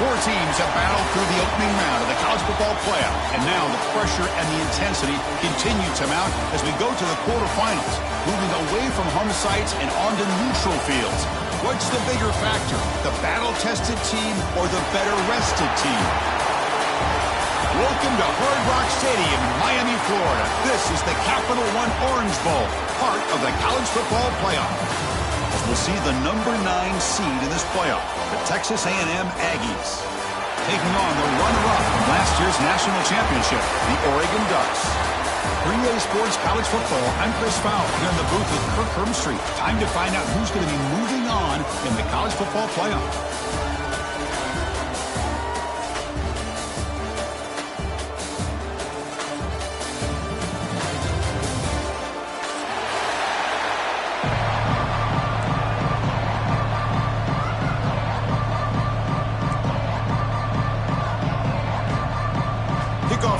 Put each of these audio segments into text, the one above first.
Four teams have battled through the opening round of the college football playoff, and now the pressure and the intensity continue to mount as we go to the quarterfinals, moving away from home sites and onto neutral fields. What's the bigger factor, the battle-tested team or the better-rested team? Welcome to Hard Rock Stadium in Miami, Florida. This is the Capital One Orange Bowl, part of the college football playoff. As we'll see the number 9 seed in this playoff, the Texas A&M Aggies, taking on the runner-up from last year's national championship, the Oregon Ducks. 3A Sports College Football, I'm Chris Fowler, here in the booth with Kirk Herbstreit. Time to find out who's going to be moving on in the college football playoff.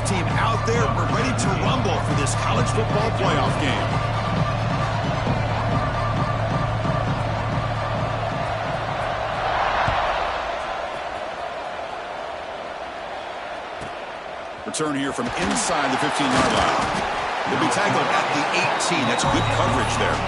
Team out there, we're ready to rumble for this college football playoff game. Return here from inside the 15-yard line. They'll be tackled at the 18. That's good coverage there.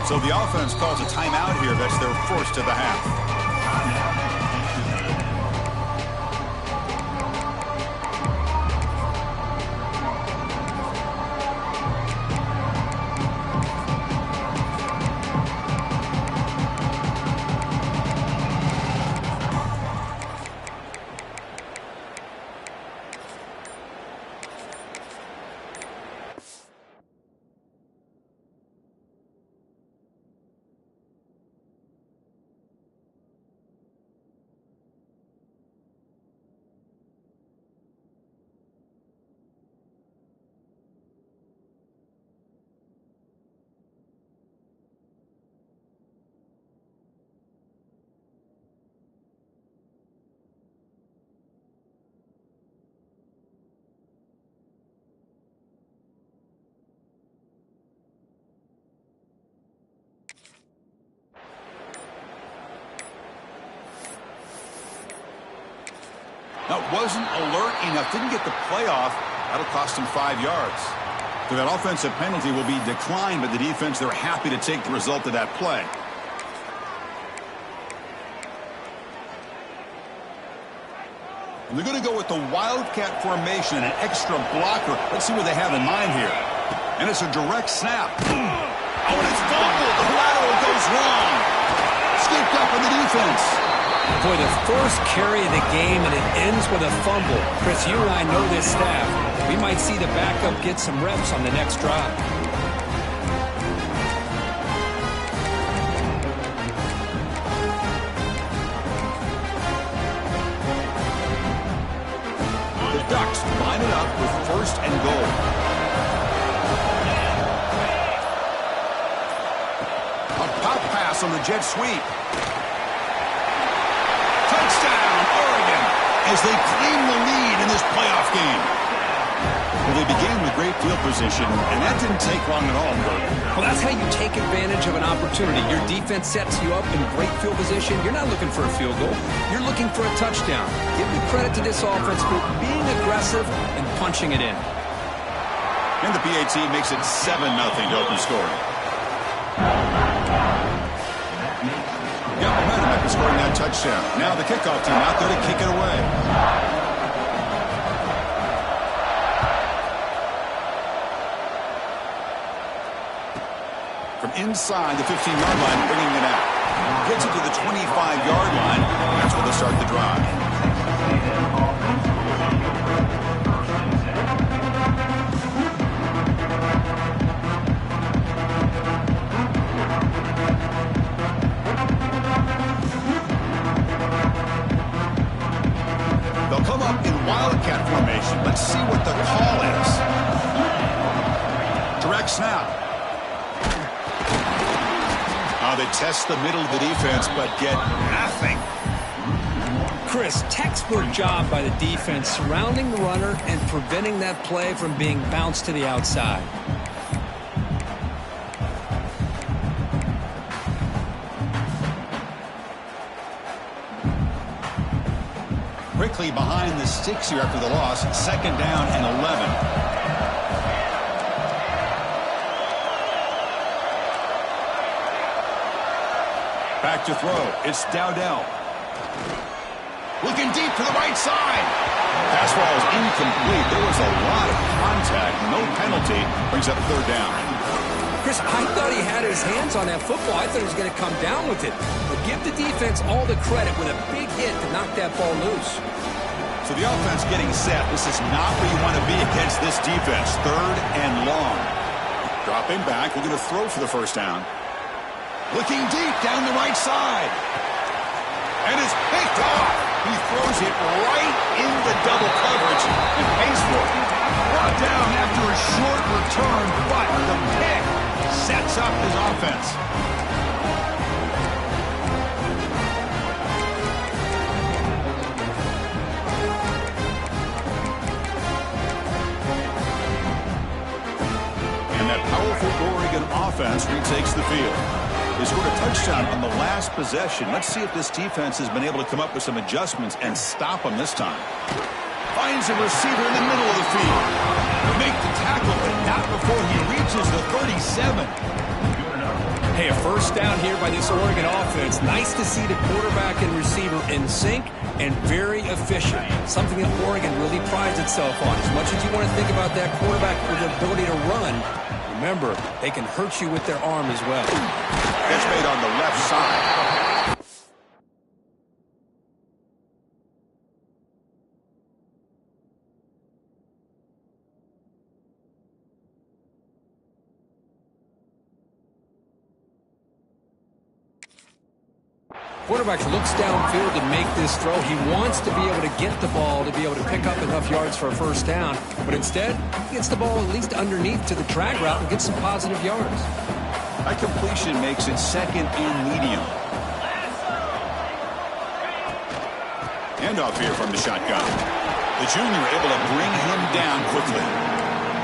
So the offense calls a timeout here. That's their first of the half. Now, wasn't alert enough, didn't get the playoff. That'll cost him 5 yards. So that offensive penalty will be declined, but the defense, they're happy to take the result of that play. And they're going to go with the Wildcat formation and an extra blocker. Let's see what they have in mind here. And it's a direct snap. Oh, and it's fumbled. The lateral goes wrong. Scooped up on the defense. Boy, the first carry of the game, and it ends with a fumble. Chris, you and I know this staff. We might see the backup get some reps on the next drive. The Ducks line it up with first and goal. A pop pass on the jet sweep. Touchdown, Oregon, as they claim the lead in this playoff game. Well, they began with great field position, and that didn't take long at all, Kirk. Well, that's how you take advantage of an opportunity. Your defense sets you up in great field position. You're not looking for a field goal. You're looking for a touchdown. Give me credit to this offense for being aggressive and punching it in. And the PAT makes it 7-0 to open scoring. Got momentum after scoring that touchdown. Now the kickoff team out there to kick it away. From inside the 15-yard line, bringing it out. Gets it to the 25-yard line. That's where they start the drive. They'll come up in Wildcat formation. Let's see what the call is. Direct snap. press the middle of the defense, but get nothing. Chris, textbook job by the defense surrounding the runner and preventing that play from being bounced to the outside. Quickly behind the sticks here after the loss. 2nd down and 11. Back to throw. It's Dowdell. Looking deep to the right side. Pass ball is incomplete. There was a lot of contact. No penalty. Brings up 3rd down. Chris, I thought he had his hands on that football. I thought he was going to come down with it. But give the defense all the credit with a big hit to knock that ball loose. So the offense getting set. This is not where you want to be against this defense. 3rd and long. Dropping back. We're going to throw for the 1st down. Looking deep down the right side. And it's picked off. He throws it right into double coverage and pays for it. Brought down after a short return, but the pick sets up his offense. And that powerful Oregon offense retakes the field. They scored a touchdown on the last possession. Let's see if this defense has been able to come up with some adjustments and stop them this time. Finds a receiver in the middle of the field. Make the tackle, but not before he reaches the 37. Hey, a 1st down here by this Oregon offense. Nice to see the quarterback and receiver in sync and very efficient. Something that Oregon really prides itself on. As much as you want to think about that quarterback with the ability to run, remember, they can hurt you with their arm as well. Catch made on the left side. Quarterback looks downfield to make this throw. He wants to be able to get the ball to be able to pick up enough yards for a 1st down. But instead, he gets the ball at least underneath to the drag route and gets some positive yards. That completion makes it 2nd and medium. Handoff here from the shotgun. The junior able to bring him down quickly.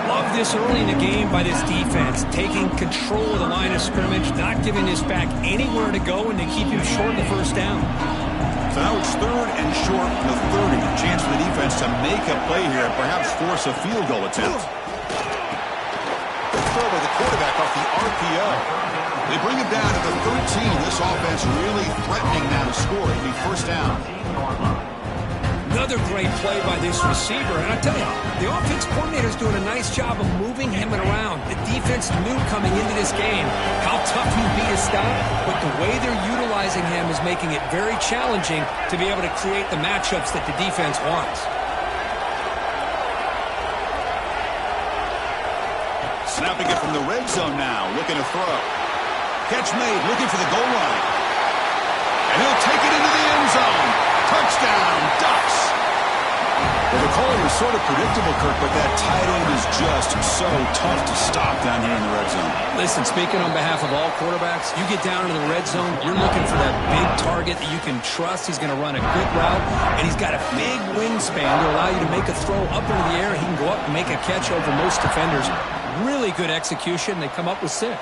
Love this early in the game by this defense, taking control of the line of scrimmage, not giving this back anywhere to go, and they keep him short of the 1st down. So now it's 3rd and short from the 30. A chance for the defense to make a play here and perhaps force a field goal attempt. Good throw by the quarterback off the RPO. They bring him down to the 13. This offense really threatening now to score. It'll be 1st down. Another great play by this receiver. And I tell you, the offense coordinator is doing a nice job of moving him around. The defense knew coming into this game how tough he'd be to stop, but the way they're utilizing him is making it very challenging to be able to create the matchups that the defense wants. Snapping it from the red zone now, looking to throw. Catch made, looking for the goal line. And he'll take it into the end zone. Touchdown, Ducks. Well, the call was sort of predictable, Kirk, but that tight end is just so tough to stop down here in the red zone. Listen, speaking on behalf of all quarterbacks, you get down into the red zone, you're looking for that big target that you can trust. He's going to run a good route, and he's got a big wingspan to allow you to make a throw up into the air. He can go up and make a catch over most defenders. Really good execution. They come up with 6.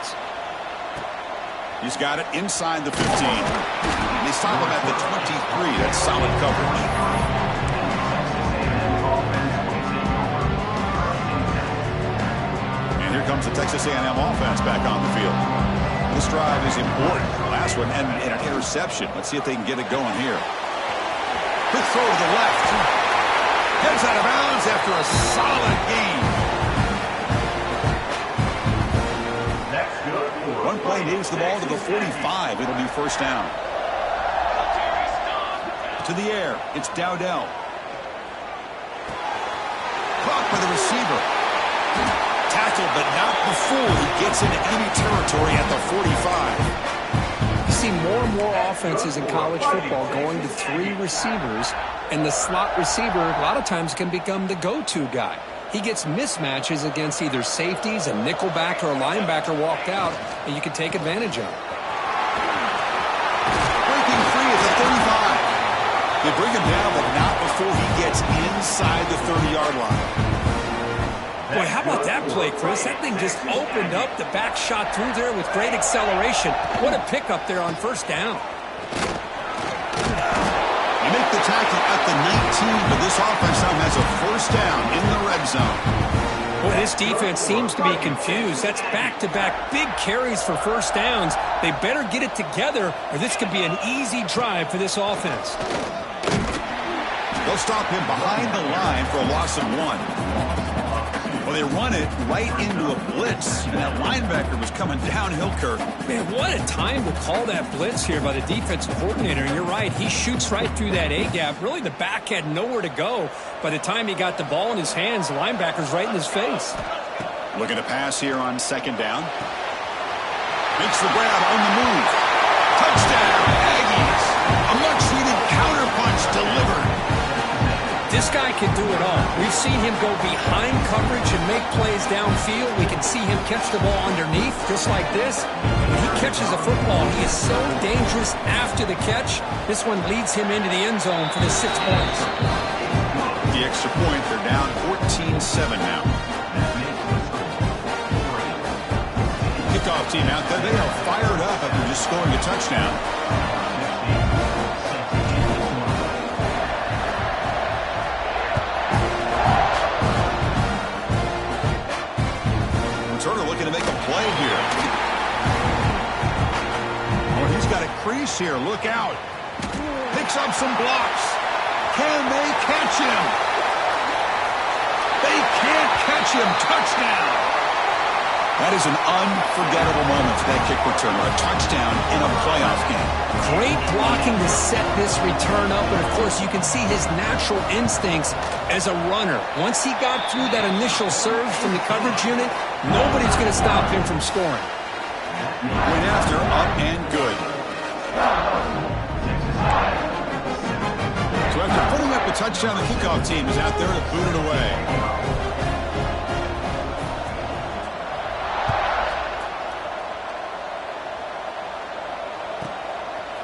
He's got it inside the 15. They stop him at the 23. That's solid coverage. And here comes the Texas A&M offense back on the field. This drive is important. The last one ended in an interception. Let's see if they can get it going here. Quick throw to the left. Heads out of bounds after a solid gain. One play moves the ball to the 45. It'll be 1st down. To the air. It's Dowdell. Caught by the receiver. Tackled, but not before he gets into enemy territory at the 45. You see more and more offenses in college football going to 3 receivers, and the slot receiver a lot of times can become the go-to guy. He gets mismatches against either safeties, a nickelback, or a linebacker walked out, and you can take advantage of it. him down, but not before he gets inside the 30-yard line. Boy, how about that play, Chris? That thing just opened up. The back shot through there with great acceleration. What a pickup there on first down. You make the tackle at the 19, but this offense now has a first down in the red zone. Boy, this defense seems to be confused. That's back-to-back big carries for first downs. They better get it together, or this could be an easy drive for this offense. They'll stop him behind the line for a loss of 1. Well, they run it right into a blitz, and that linebacker was coming downhill, Kirk. Man, what a time to call that blitz here by the defensive coordinator. And you're right, he shoots right through that A-gap. Really, the back had nowhere to go. By the time he got the ball in his hands, the linebacker's right in his face. Looking to pass here on second down. Makes the grab on the move. Touchdown, Aggies. A much-needed counterpunch delivered. This guy can do it all. We've seen him go behind coverage and make plays downfield. We can see him catch the ball underneath, just like this. And when he catches a football, he is so dangerous after the catch. This one leads him into the end zone for the 6 points. The extra point, they're down 14-7 now. Kickoff team out there. They are fired up after just scoring a touchdown. Turner looking to make a play here. Oh, he's got a crease here. Look out. Picks up some blocks. Can they catch him? They can't catch him. Touchdown. That is an unforgettable moment for that kick returner. A touchdown in a playoff game. Great blocking to set this return up. And, of course, you can see his natural instincts as a runner. Once he got through that initial surge from the coverage unit, nobody's going to stop him from scoring. Went after, up and good. So after putting up a touchdown, the kickoff team is out there to boot it away.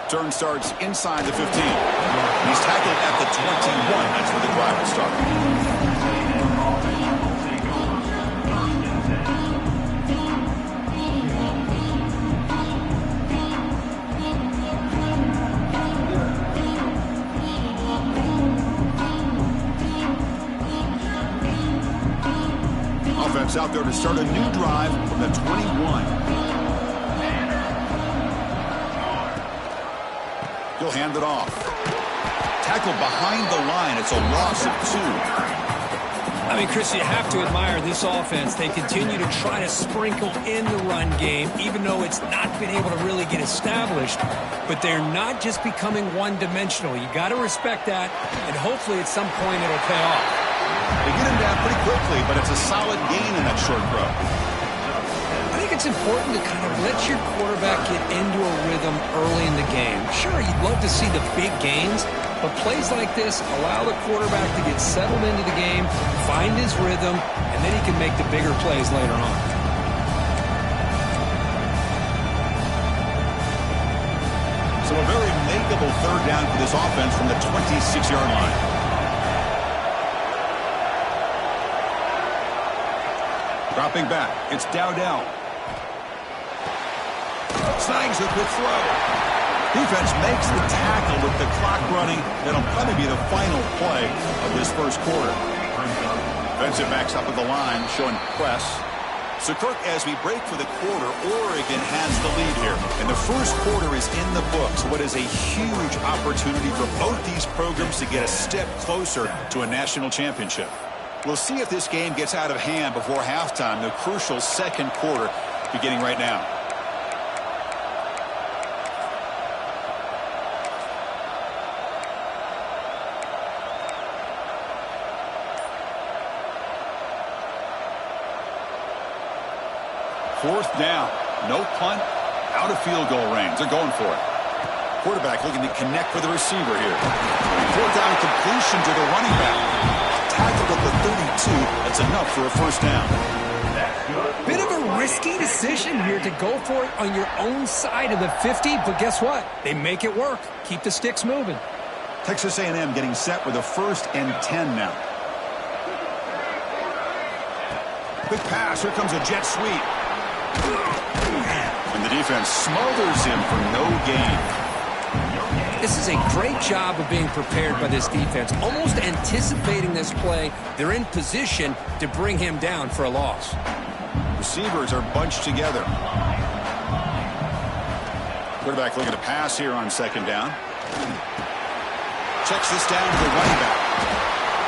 Turn starts inside the 15. He's tackled at the 21. That's where the drive will start. Offense out there to start a new drive from the 21. He'll hand it off. Tackled behind the line. It's a loss of 2. I mean, Chris, you have to admire this offense. They continue to try to sprinkle in the run game, even though it's not been able to really get established. But they're not just becoming one-dimensional. You got to respect that, and hopefully at some point it'll pay off. They get him down pretty quickly, but it's a solid gain in that short throw. I think it's important to kind of let your quarterback get into a rhythm early in the game. Sure, you'd love to see the big gains, but plays like this allow the quarterback to get settled into the game, find his rhythm, and then he can make the bigger plays later on. So a very makeable third down for this offense from the 26-yard line. Dropping back, it's Dowdell. Snags a quick throw. Defense makes the tackle with the clock running. That'll probably be the final play of this first quarter. Defensive backs up at the line, showing press. So, Kirk, as we break for the quarter, Oregon has the lead here. And the first quarter is in the books. What is a huge opportunity for both these programs to get a step closer to a national championship. We'll see if this game gets out of hand before halftime, the crucial second quarter beginning right now. Fourth down, no punt, out of field goal range. They're going for it. Quarterback looking to connect with the receiver here. Fourth down completion to the running back. Tackled at the 32. That's enough for a first down. Bit of a risky decision here to go for it on your own side of the 50, but guess what? They make it work. Keep the sticks moving. Texas A&M getting set with a 1st and 10 now. Quick pass. Here comes a jet sweep. And the defense smothers him for no gain. This is a great job of being prepared by this defense. Almost anticipating this play, they're in position to bring him down for a loss. Receivers are bunched together. Quarterback looking to pass here on 2nd down. Checks this down to the running back.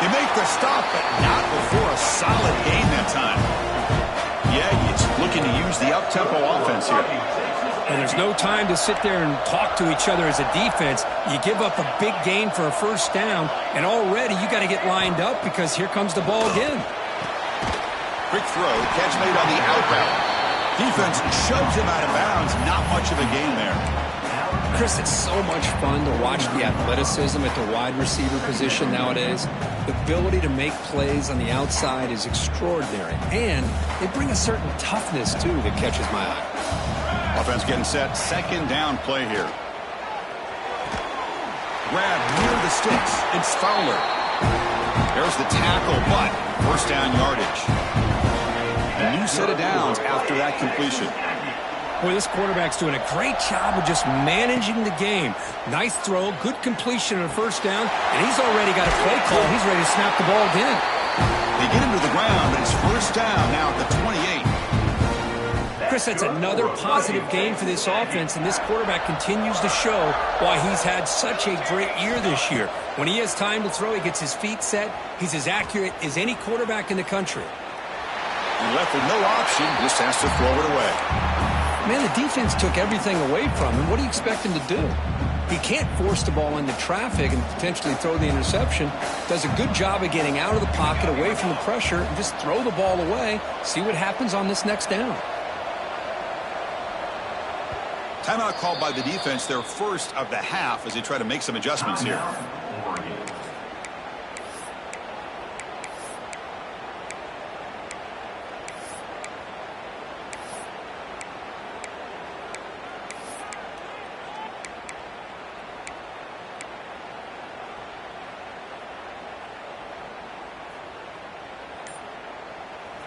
They make the stop, but not before a solid gain that time. Yeah, he's looking to use the up-tempo offense here. And there's no time to sit there and talk to each other as a defense. You give up a big gain for a 1st down, and already you got to get lined up because here comes the ball again. Quick throw, catch made on the out route. Defense shoves him out of bounds. Not much of a gain there. Chris, it's so much fun to watch the athleticism at the wide receiver position nowadays. The ability to make plays on the outside is extraordinary, and they bring a certain toughness, too, that catches my eye. Offense getting set. 2nd down play here. Grab near the sticks. It's Fowler. There's the tackle, but 1st down yardage. A new set of downs after that completion. Boy, this quarterback's doing a great job of just managing the game. Nice throw, good completion on a 1st down, and he's already got a play call. He's ready to snap the ball again. They get him to the ground, but it's 1st down now at the 28. Chris, that's another positive game for this offense, and this quarterback continues to show why he's had such a great year this year. When he has time to throw, he gets his feet set. He's as accurate as any quarterback in the country. And left with no option, just has to throw it away. Man, the defense took everything away from him. What do you expect him to do? He can't force the ball into traffic and potentially throw the interception. Does a good job of getting out of the pocket, away from the pressure, and just throw the ball away. See what happens on this next down. Timeout called by the defense, their 1st of the half, as they try to make some adjustments here.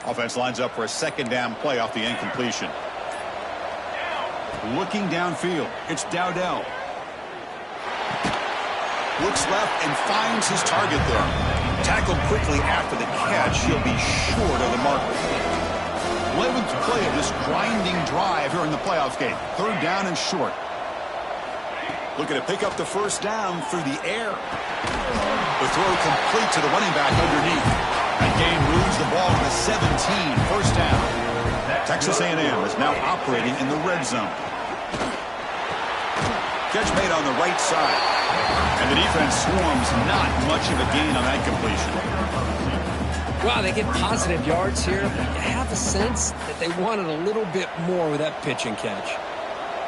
Offense lines up for a 2nd down play off the incompletion. Looking downfield, it's Dowdell. Looks left and finds his target there. Tackled quickly after the catch. He'll be short of the marker. 11th play of this grinding drive here in the playoff game. 3rd down and short. Looking to pick up the 1st down through the air. The throw complete to the running back underneath. That gain moves the ball to the 17. 1st down. Texas A&M is now operating in the red zone. Catch made on the right side. And the defense swarms. Not much of a gain on that completion. Wow, they get positive yards here, but you have a sense that they wanted a little bit more with that pitch and catch.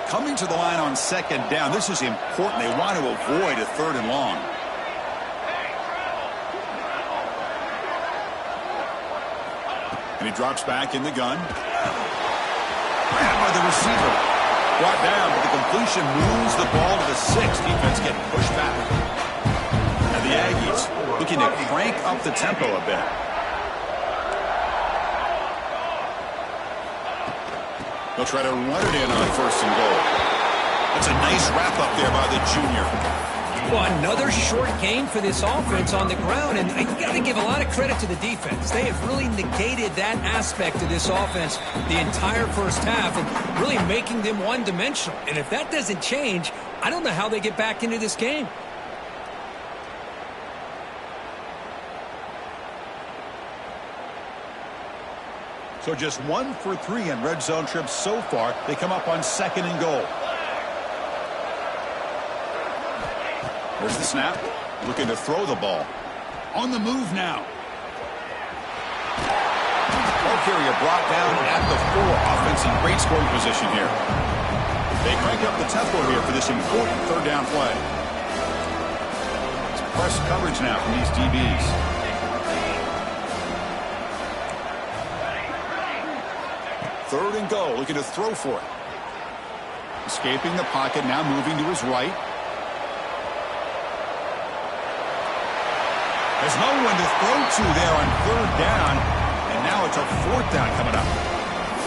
Coming to the line on 2nd down, this is important. They want to avoid a 3rd and long. And he drops back in the gun. Grabbed by the receiver. Brought down, but the completion moves the ball to the 6. Defense getting pushed back. And the Aggies looking to crank up the tempo a bit. They'll try to run it in on 1st and goal. That's a nice wrap up there by the junior. Well, another short game for this offense on the ground, and you got to give a lot of credit to the defense. They have really negated that aspect of this offense the entire 1st half and really making them one-dimensional. And if that doesn't change, I don't know how they get back into this game. So just 1 for 3 in red zone trips so far. They come up on 2nd and goal. There's the snap. Looking to throw the ball. On the move now. Ball carrier brought down at the 4. Offense in great scoring position here. They crank up the tempo here for this important 3rd down play. It's press coverage now from these DBs. Third and goal, looking to throw for it. Escaping the pocket, now moving to his right. There's no one to throw to there on third down, and now it's a fourth down coming up.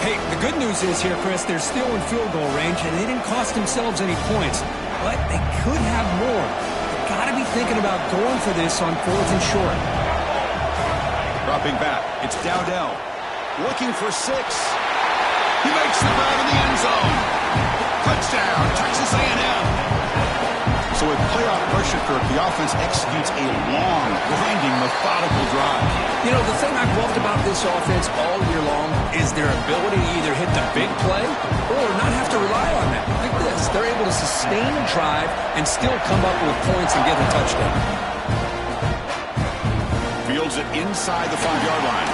Hey, the good news is here, Chris, they're still in field goal range, and they didn't cost themselves any points. But they could have more. They've got to be thinking about going for this on fourth and short. Dropping back, it's Dowdell. Looking for 6. He makes the grab in the end zone. Touchdown, Texas A&M. So with playoff pressure, Kirk, the offense executes a long, grinding, methodical drive. You know, the thing I've loved about this offense all year long is their ability to either hit the big play or not have to rely on that. Like this, they're able to sustain a drive and still come up with points and get a touchdown. Fields it inside the 5-yard line.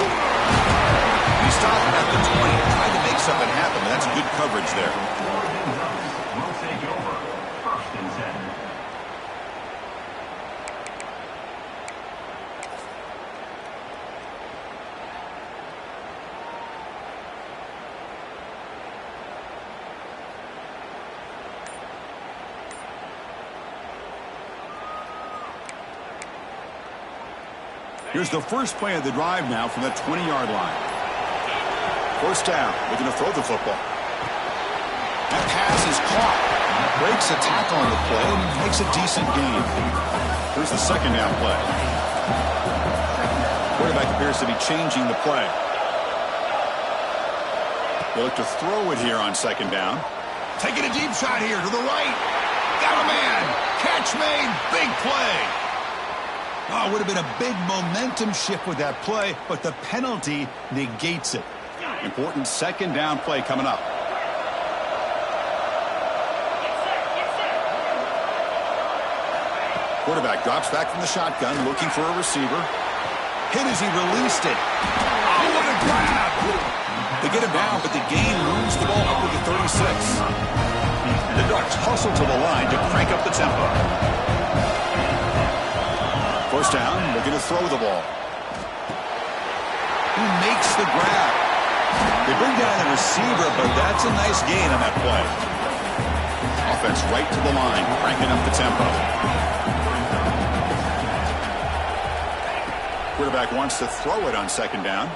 He stopped at the 20, trying to make something happen, but that's good coverage there. We'll take over. First and 10. Here's the first play of the drive now from the 20-yard line. First down, looking to throw the football. That pass is caught. Breaks a tackle on the play and makes a decent gain. Here's the second down play. Quarterback appears to be changing the play. They look to throw it here on second down. Taking a deep shot here to the right. Got a man. Catch made. Big play. Oh, it would have been a big momentum shift with that play, but the penalty negates it. Important second down play coming up. Quarterback drops back from the shotgun, looking for a receiver. Hit as he released it. Oh, what a grab! They get him down, but the gain moves the ball up to the 36. The Ducks hustle to the line to crank up the tempo. First down, looking to throw the ball. He makes the grab. They bring down the receiver, but that's a nice gain on that play. Offense right to the line, cranking up the tempo. Quarterback wants to throw it on second down.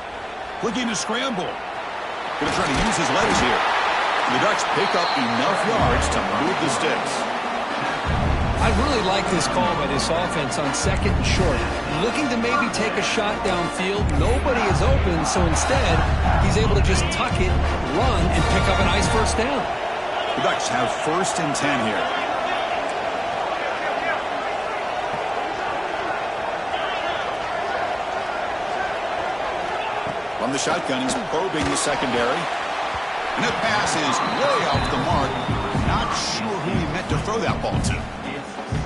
Looking to scramble. Going to try to use his legs here. The Ducks pick up enough yards to move the sticks. I really like this call by this offense on second and short. Looking to maybe take a shot downfield. Nobody is open, so instead, he's able to just tuck it, run, and pick up a nice first down. The Ducks have first and 10 here. From the shotgun, he's probing the secondary. And that pass is way off the mark. Not sure who he meant to throw that ball to.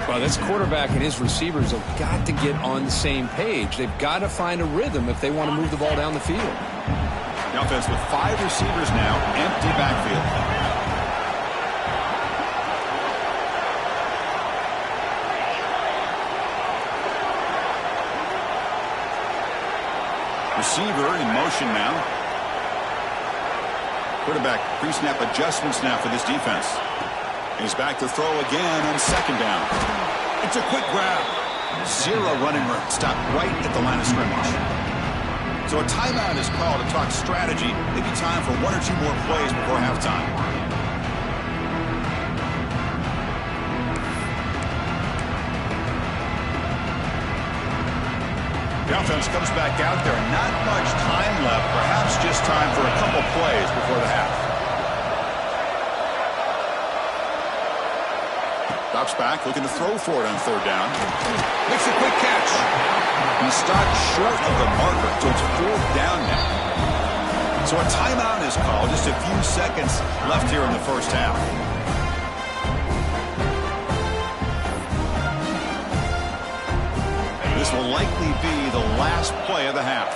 Well, this quarterback and his receivers have got to get on the same page. They've got to find a rhythm if they want to move the ball down the field. The offense with 5 receivers now, empty backfield. Receiver in motion now. Quarterback pre-snap adjustments now for this defense. He's back to throw again on second down. It's a quick grab. 0 running room. Stopped right at the line of scrimmage. So a timeout is called to talk strategy. Maybe time for 1 or 2 more plays before halftime. The offense comes back out there. Not much time left. Perhaps just time for a couple plays before the half. Drops back, looking to throw for it on third down. Makes a quick catch. He stopped short of the marker, so it's fourth down now. So a timeout is called. Just a few seconds left here in the first half. This will likely be the last play of the half.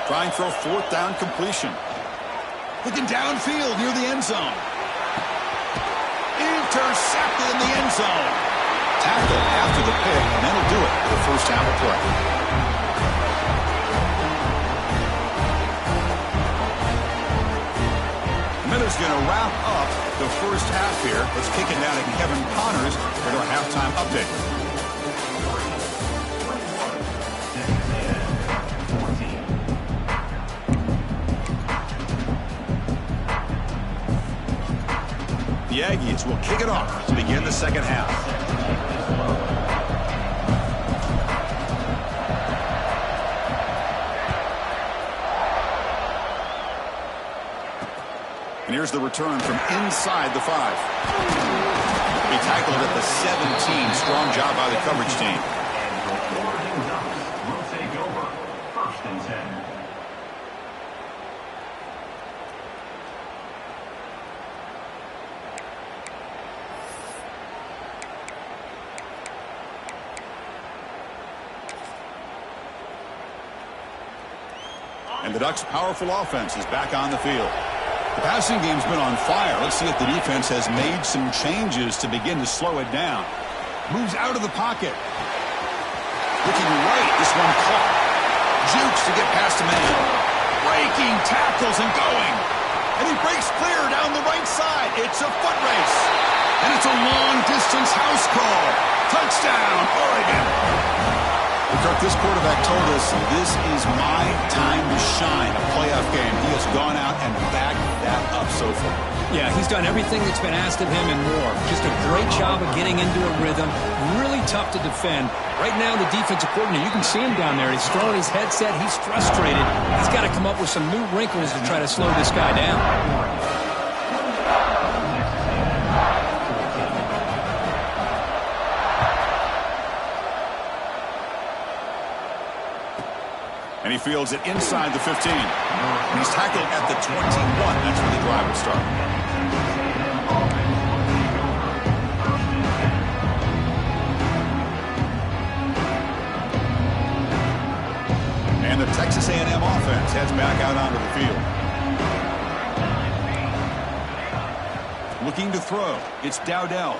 Trying for a fourth down completion. Looking downfield near the end zone. Intercepted in the end zone. Tackle after the pick, and that'll do it for the first half of play. is going to wrap up the first half here. Let's kick it down to Kevin Connors for our halftime update. The Aggies will kick it off to begin the second half. And here's the return from inside the 5. He tackled at the 17. Strong job by the coverage team. Will take over. 1st and 10. And the Ducks' powerful offense is back on the field. The passing game's been on fire. Let's see if the defense has made some changes to begin to slow it down. Moves out of the pocket. Looking right. This one caught. Jukes to get past a man. Breaking tackles and going. And he breaks clear down the right side. It's a foot race. And it's a long-distance house call. Touchdown, Oregon. Kirk, this quarterback told us this is my time to shine, a playoff game. He has gone out and backed that up so far. Yeah, he's done everything that's been asked of him and more. Just a great job of getting into a rhythm. Really tough to defend. Right now, the defensive coordinator, you can see him down there. He's throwing his headset. He's frustrated. He's got to come up with some new wrinkles to try to slow this guy down. And he fields it inside the 15. And he's tackled at the 21. That's where the drive will start. And the Texas A&M offense heads back out onto the field. Looking to throw. It's Dowdell.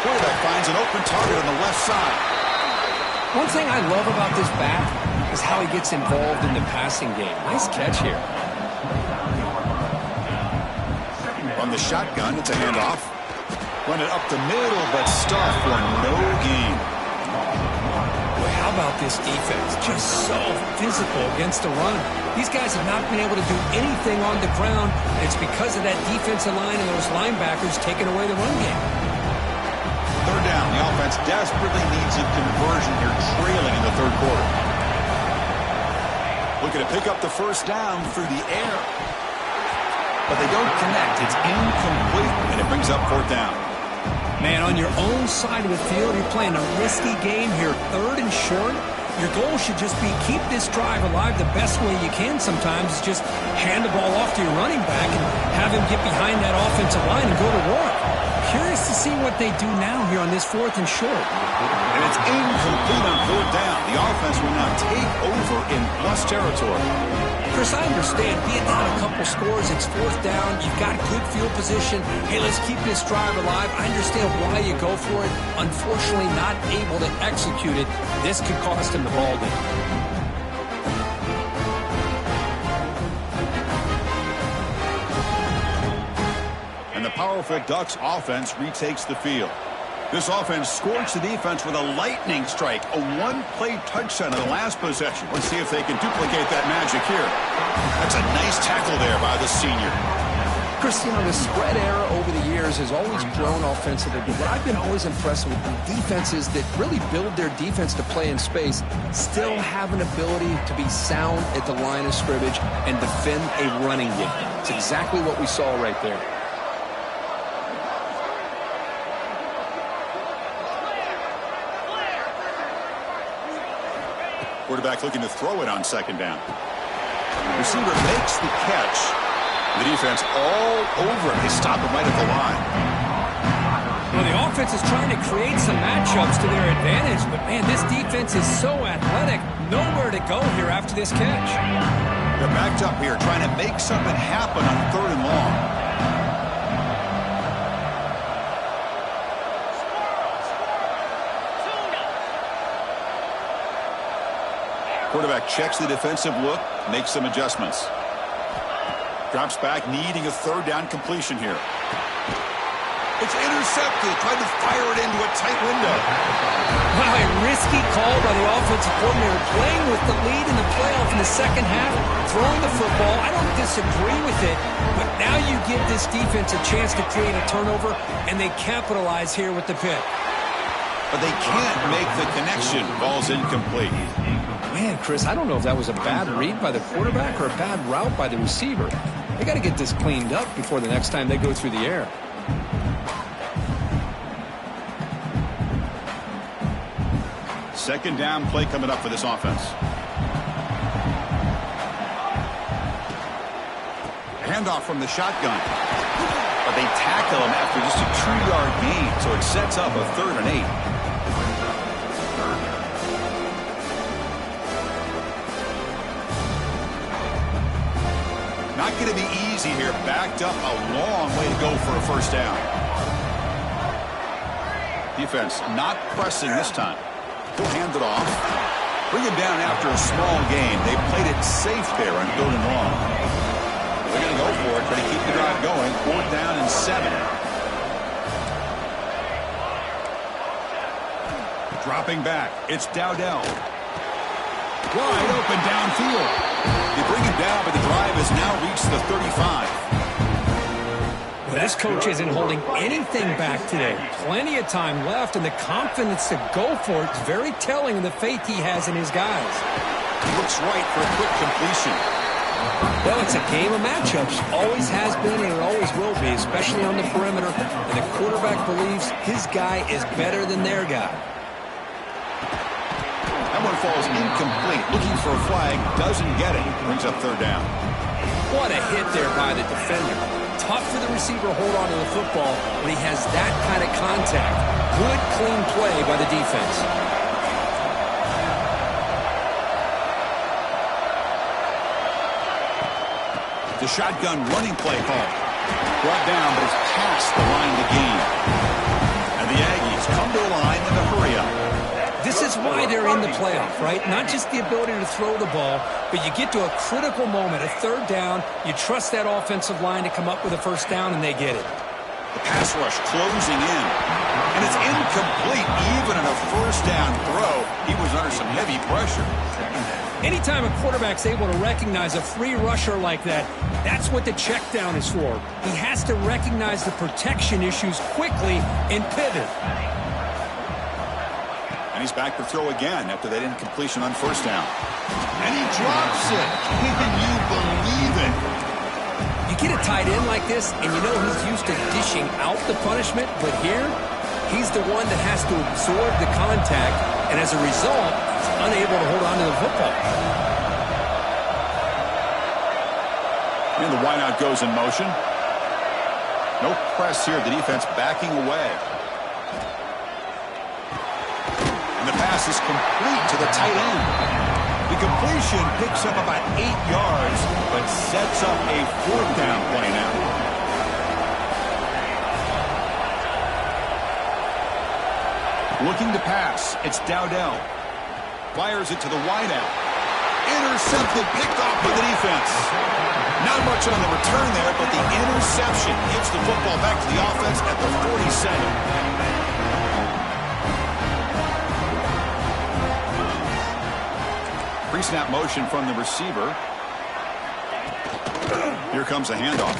Quarterback finds an open target on the left side. One thing I love about this back is how he gets involved in the passing game. Nice catch here. On the shotgun, it's a handoff. Run it up the middle, but stuff for no gain. Boy, how about this defense? Just so physical against the run. These guys have not been able to do anything on the ground. It's because of that defensive line and those linebackers taking away the run game. 3rd down. The offense desperately needs a conversion here, trailing in the 3rd quarter. Looking to pick up the 1st down through the air. But they don't connect. It's incomplete, and it brings up 4th down. Man, on your own side of the field, you're playing a risky game here. 3rd and short. Your goal should just be keep this drive alive the best way you can sometimes. Is just hand the ball off to your running back and have him get behind that offensive line and go to work. Curious to see what they do now here on this 4th and short. And it's incomplete on 4th down. The offense will now take over in plus territory. Chris, I understand. Being down a couple scores, it's 4th down. You've got good field position. Hey, let's keep this drive alive. I understand why you go for it. Unfortunately, not able to execute it. This could cost him the ball game. And the powerful Ducks offense retakes the field. This offense scorched the defense with a lightning strike, a one-play touchdown in the last possession. Let's see if they can duplicate that magic here. That's a nice tackle there by the senior. Chris, you know, the spread era over the years has always grown offensively, but what I've been always impressed with defenses that really build their defense to play in space still have an ability to be sound at the line of scrimmage and defend a running game. It's exactly what we saw right there. Quarterback looking to throw it on 2nd down. Receiver makes the catch. The defense all over him. They stop him right at the line. Well, the offense is trying to create some matchups to their advantage, but, man, this defense is so athletic. Nowhere to go here after this catch. They're backed up here, trying to make something happen on 3rd and long. Quarterback checks the defensive look, makes some adjustments. Drops back, needing a third down completion here. It's intercepted. Tried to fire it into a tight window. Wow, a risky call by the offensive coordinator, playing with the lead in the playoff in the second half, throwing the football. I don't disagree with it, but now you give this defense a chance to create a turnover, and they capitalize here with the pick. But they can't make the connection. Ball's incomplete. Man, Chris, I don't know if that was a bad read by the quarterback or a bad route by the receiver. They got to get this cleaned up before the next time they go through the air. Second down play coming up for this offense. Handoff from the shotgun. But they tackle him after just a 2-yard gain, so it sets up a 3rd and 8. Not going to be easy here. Backed up a long way to go for a first down. Defense not pressing this time. He'll hand it off. Bring him down after a small gain. They played it safe there on 3rd and long. They're going to go for it, try to keep the drive going. 4th down and 7. Dropping back. It's Dowdell. Wide open downfield. They bring him down, but the drive has now reached the 35. Well, this coach isn't holding anything back today. Plenty of time left, and the confidence to go for it is very telling of the faith he has in his guys. He looks right for a quick completion. Well, it's a game of matchups. Always has been, and it always will be, especially on the perimeter. And the quarterback believes his guy is better than their guy. That one falls incomplete. Looking for a flag, doesn't get it. Brings up 3rd down. What a hit there by the defender. Tough for the receiver to hold on to the football when he has that kind of contact. Good, clean play by the defense. The shotgun running play call. Brought down, but it's past the line to gain. And the Aggies come to the line in a hurry up. This is why they're in the playoff, right? Not just the ability to throw the ball, but you get to a critical moment, a 3rd down, you trust that offensive line to come up with a first down, and they get it. The pass rush closing in. And it's incomplete, even in a first down throw. He was under some heavy pressure. Anytime a quarterback's able to recognize a free rusher like that, that's what the check down is for. He has to recognize the protection issues quickly and pivot. And he's back to throw again after that incompletion on first down. And he drops it. Can you believe it? You get a tight end like this, and you know he's used to dishing out the punishment, but here, he's the one that has to absorb the contact, and as a result, he's unable to hold on to the football. And the wideout goes in motion. No press here. The defense backing away. And the pass is complete to the tight end. The completion picks up about 8 yards, but sets up a 4th down play now. Looking to pass. It's Dowdell. Fires it to the wideout. Intercepted, picked off by the defense. Not much on the return there, but the interception gives the football back to the offense at the 47. Pre-snap motion from the receiver. Here comes a handoff.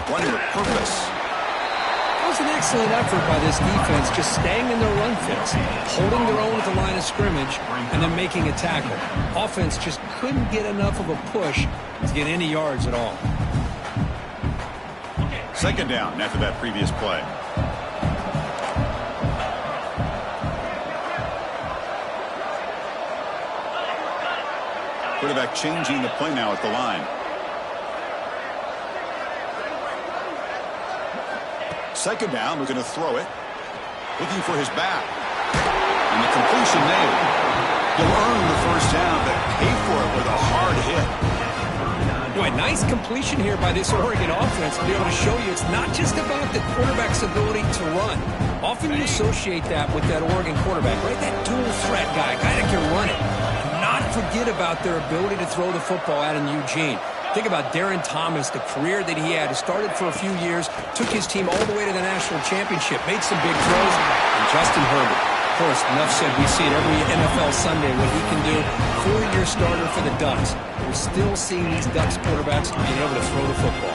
Running with purpose. That was an excellent effort by this defense, just staying in their run fits, holding their own at the line of scrimmage, and then making a tackle. Offense just couldn't get enough of a push to get any yards at all. Second down after that previous play. Quarterback changing the play now at the line. Second down, looking to throw it. Looking for his back. And the completion nailed. He'll earn the first down, but pay for it with a hard hit. Boy, nice completion here by this Oregon offense to be able to show you it's not just about the quarterback's ability to run. Often you associate that with that Oregon quarterback, right? That dual threat guy that can run it. Not forget about their ability to throw the football out in Eugene. Think about Darren Thomas, the career that he had. He started for a few years, took his team all the way to the national championship, made some big throws, and Justin Herbert. Of course, enough said, we see it every NFL Sunday what he can do. 4-year starter for the Ducks. We're still seeing these Ducks quarterbacks being able to throw the football.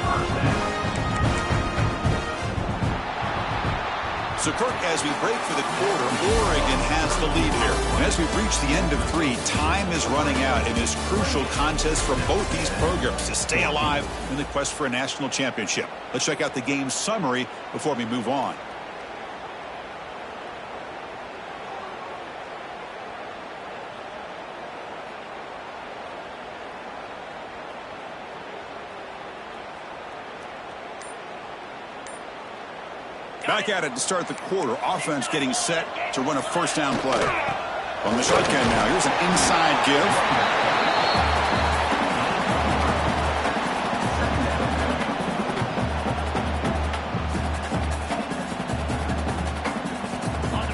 So, Kirk, as we break for the quarter, Oregon has the lead here. And as we've reached the end of 3, time is running out in this crucial contest for both these programs to stay alive in the quest for a national championship. Let's check out the game summary before we move on. Back at it to start the quarter. Offense getting set to run a first down play. On the shotgun now. Here's an inside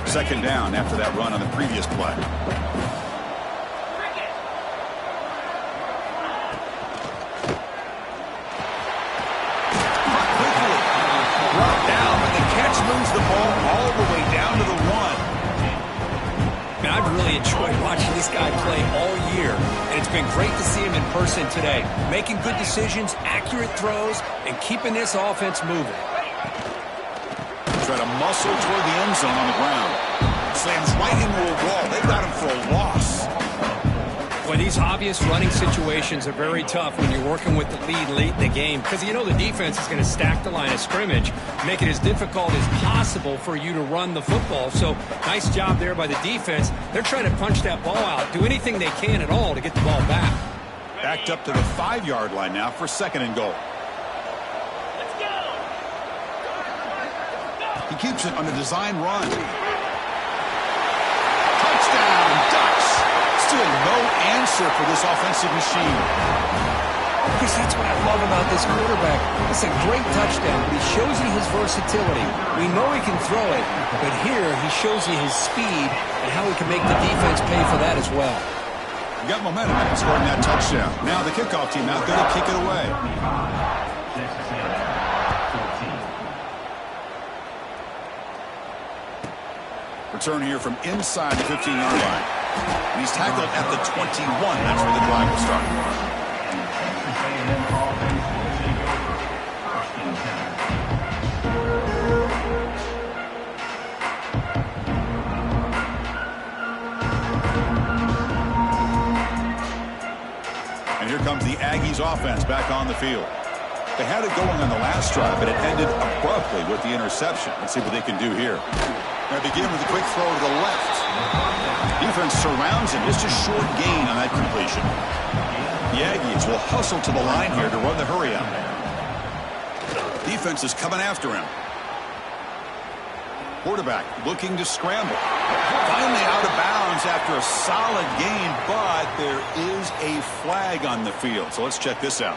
give. Second down after that run on the previous play. Moves the ball all the way down to the 1. Man, I've really enjoyed watching this guy play all year, and it's been great to see him in person today. Making good decisions, accurate throws, and keeping this offense moving. Try to muscle toward the end zone on the ground. Slams right into a wall. They got him for a loss. Boy, these obvious running situations are very tough when you're working with the lead late in the game, because you know the defense is going to stack the line of scrimmage, make it as difficult as possible for you to run the football. So nice job there by the defense. They're trying to punch that ball out, do anything they can at all to get the ball back. Backed up to the 5-yard line now for second and goal. Let's go. He keeps it on a design run. Touchdown, Ducks. Still no answer for this offensive machine. Because that's what I love about this quarterback. It's a great touchdown, but he shows you his versatility. We know he can throw it, but here he shows you his speed and how he can make the defense pay for that as well. Got momentum in scoring that touchdown. Now the kickoff team out there to kick it away. Return here from inside the 15-yard line. And he's tackled at the 21. That's where the drive will start. And here comes the Aggies offense back on the field. They had it going on the last drive, but it ended abruptly with the interception. Let's see what they can do here. They begin with a quick throw to the left. Defense surrounds him. Just a short gain on that completion. The Aggies will hustle to the line here to run the hurry up. Defense is coming after him. Quarterback looking to scramble. Finally out of bounds after a solid gain, but there is a flag on the field. So let's check this out.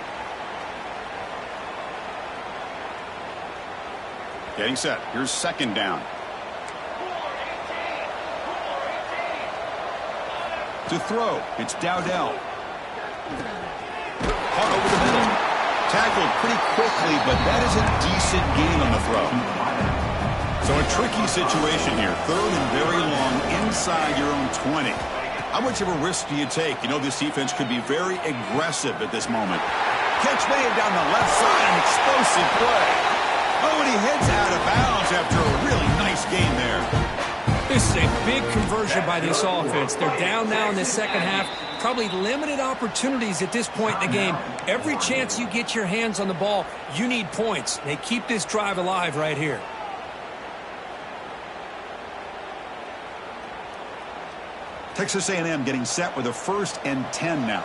Getting set. Here's second down. To throw, it's Dowdell. Caught over the middle. Tackled pretty quickly, but that is a decent gain on the throw. So a tricky situation here. Third and very long inside your own 20. How much of a risk do you take? You know this defense could be very aggressive at this moment. Catch made down the left side, an explosive play. Oh, and he heads out of bounds after a really nice gain there. This is a big conversion by this offense. They're down now in the second half. Probably limited opportunities at this point in the game. Every chance you get your hands on the ball, you need points. They keep this drive alive right here. Texas A&M getting set with a 1st and 10 now.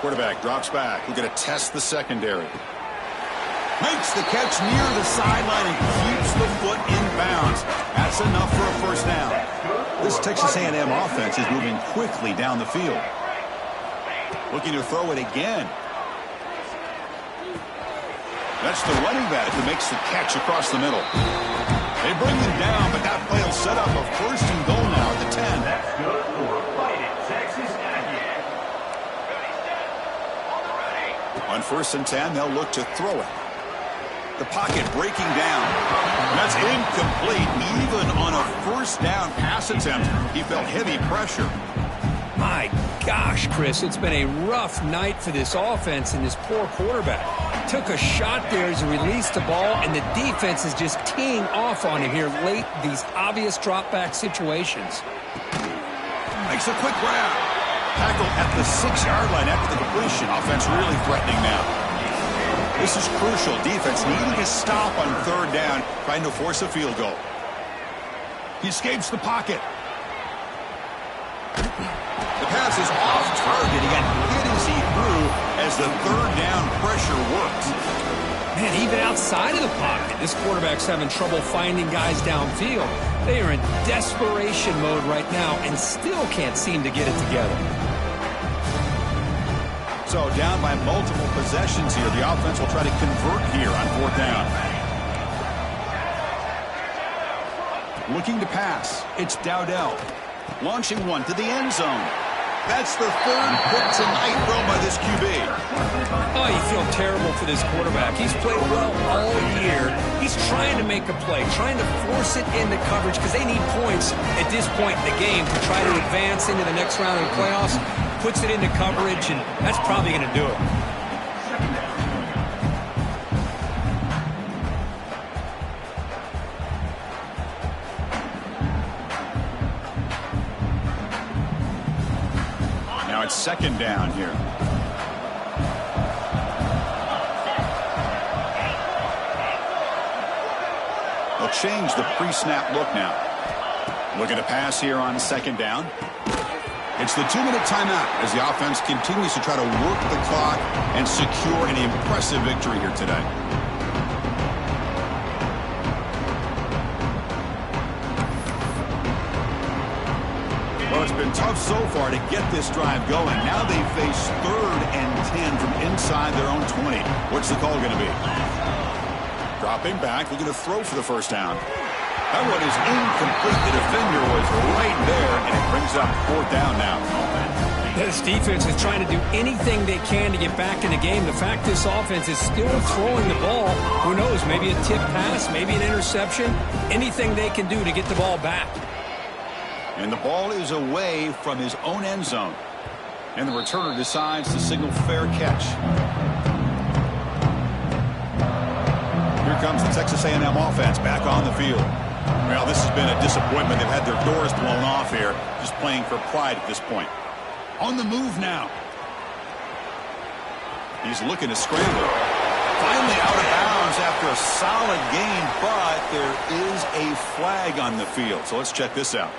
Quarterback drops back. We're going to test the secondary. Makes the catch near the sideline and keeps the foot in bounds. That's enough for a first down. This Texas A&M offense is moving quickly down the field. Looking to throw it again. That's the running back who makes the catch across the middle. They bring him down, but that play will set up a 1st and goal now at the 10. That's good for Fight It, Texas 1st and 10, they'll look to throw it. The pocket breaking down. That's incomplete. Even on a 1st down pass attempt, he felt heavy pressure. My gosh, Chris, it's been a rough night for this offense and this poor quarterback. Took a shot there as he released the ball, and the defense is just teeing off on him here late, these obvious drop-back situations. Makes a quick grab. Tackle at the 6-yard line after the completion. Offense really threatening now. This is crucial. Defense needing to stop on 3rd down, trying to force a field goal. He escapes the pocket. The pass is off target. He got hit as he threw as the 3rd down pressure worked. Man, even outside of the pocket, this quarterback's having trouble finding guys downfield. They are in desperation mode right now and still can't seem to get it together. So down by multiple possessions here. The offense will try to convert here on 4th down. Looking to pass. It's Dowdell. Launching one to the end zone. That's the 3rd pick tonight thrown by this QB. Oh, you feel terrible for this quarterback. He's played well all year. He's trying to make a play, trying to force it into coverage because they need points at this point in the game to try to advance into the next round of the playoffs. Puts it into coverage, and that's probably going to do it. Now it's 2nd down here. They'll change the pre-snap look now. Looking to pass here on 2nd down. It's the 2-minute timeout as the offense continues to try to work the clock and secure an impressive victory here today. Well, it's been tough so far to get this drive going. Now they face 3rd and 10 from inside their own 20. What's the call going to be? Dropping back, looking to throw for the 1st down. That one is incomplete. The defender was right there, and it brings up 4th down now. This defense is trying to do anything they can to get back in the game. The fact this offense is still throwing the ball, who knows, maybe a tip pass, maybe an interception, anything they can do to get the ball back. And the ball is away from his own end zone. And the returner decides to signal fair catch. Here comes the Texas A&M offense back on the field. Well, this has been a disappointment. They've had their doors blown off here, just playing for pride at this point. On the move now. He's looking to scramble. Finally out of bounds after a solid gain, but there is a flag on the field. So let's check this out.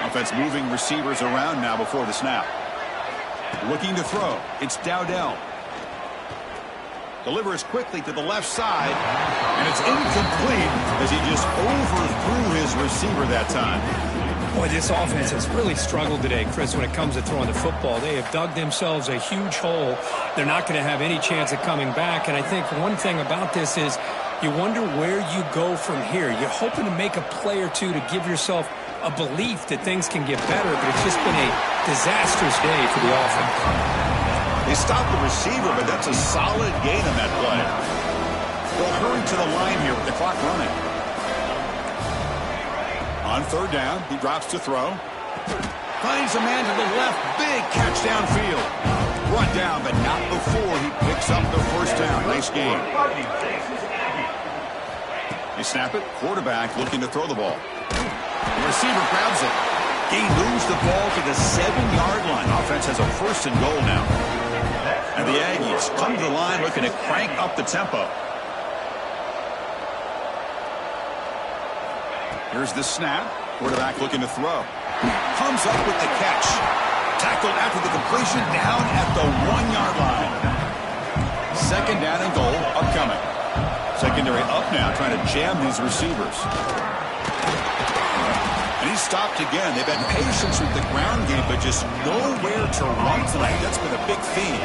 Offense moving receivers around now before the snap. Looking to throw. It's Dowdell. Delivers quickly to the left side, and it's incomplete as he just overthrew his receiver that time. Boy, this offense has really struggled today, Chris, when it comes to throwing the football. They have dug themselves a huge hole. They're not going to have any chance of coming back, and I think one thing about this is you wonder where you go from here. You're hoping to make a play or two to give yourself a belief that things can get better, but it's just been a disastrous day for the offense. They stopped the receiver, but that's a solid gain on that play. They'll hurry to the line here with the clock running. On 3rd down, he drops to throw. Finds a man to the left. Big catch downfield. Brought down, but not before he picks up the 1st down. Nice game. They snap it. Quarterback looking to throw the ball. The receiver grabs it. He moves the ball to the 7-yard line. Offense has a 1st and goal now. And the Aggies come to the line looking to crank up the tempo. Here's the snap. Quarterback looking to throw. Comes up with the catch. Tackled after the completion down at the 1-yard line. 2nd down and goal upcoming. Secondary up now, trying to jam these receivers. And he's stopped again. They've had patience with the ground game, but just nowhere to run tonight. That's been a big theme.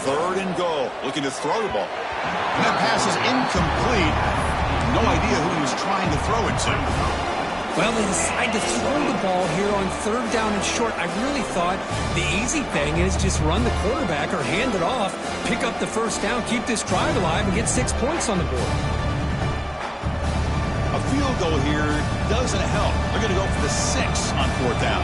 3rd and goal. Looking to throw the ball. And that pass is incomplete. No idea who he was trying to throw it to. Well, they decide to throw the ball here on 3rd down and short. I really thought the easy thing is just run the quarterback or hand it off, pick up the 1st down, keep this drive alive, and get 6 points on the board. A field goal here doesn't help. They're going to go for the 6 on 4th down.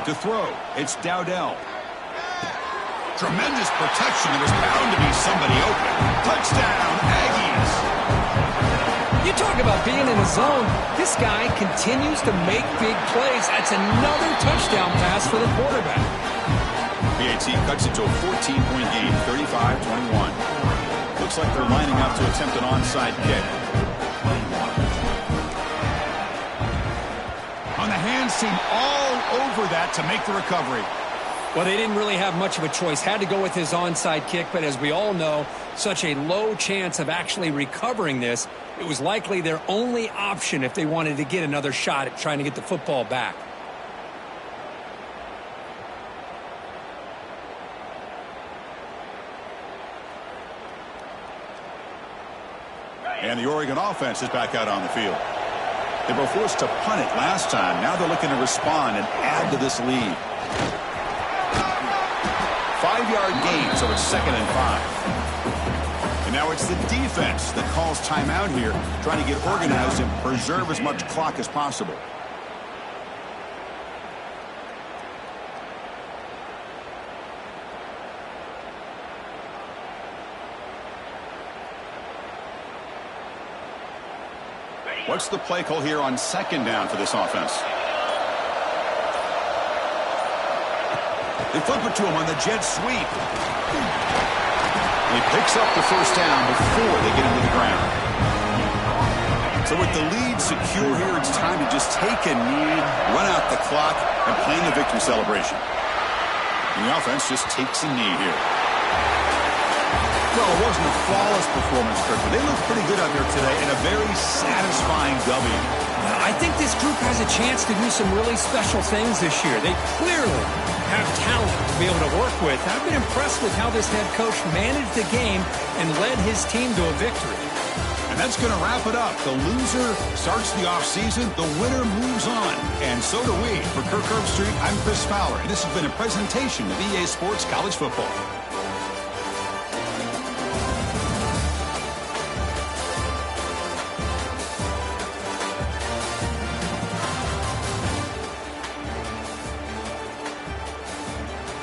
To throw, it's Dowdell. Tremendous protection. There was bound to be somebody open. Touchdown, Aggies. You talk about being in the zone. This guy continues to make big plays. That's another touchdown pass for the quarterback. PAT cuts it to a 14-point game, 35-21. Looks like they're lining up to attempt an onside kick. On the hands team all over that to make the recovery. Well, they didn't really have much of a choice. Had to go with his onside kick, but as we all know, such a low chance of actually recovering this. It was likely their only option if they wanted to get another shot at trying to get the football back. And the Oregon offense is back out on the field. They were forced to punt it last time. Now they're looking to respond and add to this lead. 5-yard gain, so it's 2nd and 5. And now it's the defense that calls timeout here, trying to get organized and preserve as much clock as possible. What's the play call here on 2nd down for this offense? They flip it to him on the jet sweep. He picks up the 1st down before they get into the ground. So with the lead secure here, it's time to just take a knee, run out the clock, and plan the victory celebration. And the offense just takes a knee here. Well, it wasn't a flawless performance, Kirk, but they looked pretty good out there today in a very satisfying W. I think this group has a chance to do some really special things this year. They clearly have talent to be able to work with. I've been impressed with how this head coach managed the game and led his team to a victory. And that's going to wrap it up. The loser starts the offseason. The winner moves on. And so do we. For Kirk Herbstreit, I'm Chris Fowler. And this has been a presentation of EA Sports College Football.